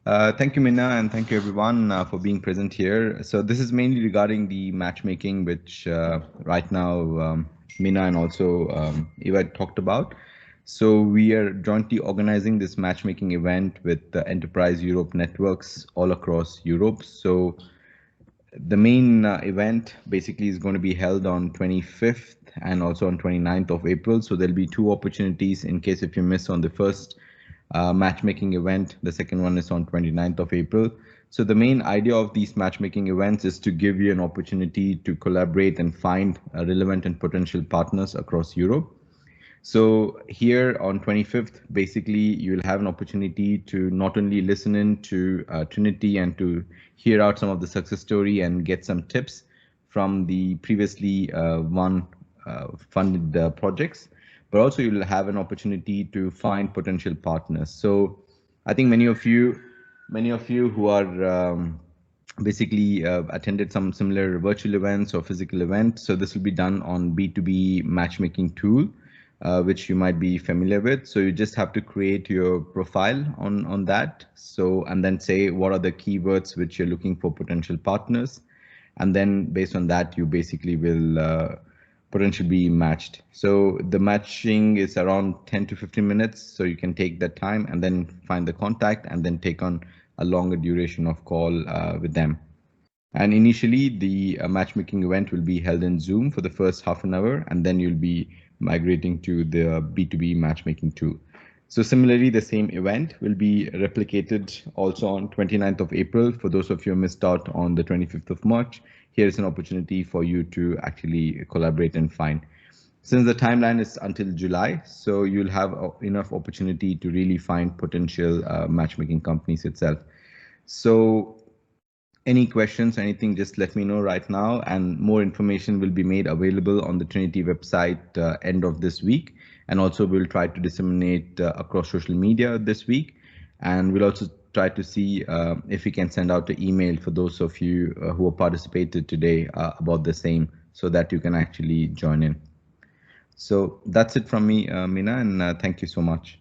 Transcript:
Thank you, Minna, and thank you everyone for being present here. So this is mainly regarding the matchmaking, which right now Minna and also Eva talked about. So we are jointly organizing this matchmaking event with the Enterprise Europe networks all across Europe. So the main event basically is going to be held on 25th and also on 29th of April. So there'll be two opportunities in case if you miss on the first matchmaking event. The second one is on 29th of April. So the main idea of these matchmaking events is to give you an opportunity to collaborate and find relevant and potential partners across Europe. So here on 25th, basically you'll have an opportunity to not only listen in to Trinity and to hear out some of the success story and get some tips from the previously funded projects, but also you'll have an opportunity to find potential partners. So I think many of you who are basically attended some similar virtual events or physical events. So this will be done on B2B matchmaking tool, which you might be familiar with. So you just have to create your profile on that. So, and then say what are the keywords which you're looking for potential partners. And then based on that, you basically will potentially be matched. So the matching is around 10 to 15 minutes. So you can take that time and then find the contact and then take on a longer duration of call with them. And initially, the matchmaking event will be held in Zoom for the first half an hour, and then you'll be migrating to the B2B matchmaking tool. So similarly, the same event will be replicated also on 29th of April. For those of you who missed out on the 25th of March, here's an opportunity for you to actually collaborate and find. Since the timeline is until July, so you'll have enough opportunity to really find potential matchmaking companies itself. So any questions, anything, just let me know right now, and more information will be made available on the Trinity website end of this week. And also we'll try to disseminate across social media this week. And we'll also try to see if we can send out an email for those of you who have participated today about the same, so that you can actually join in. So that's it from me, Mina, and thank you so much.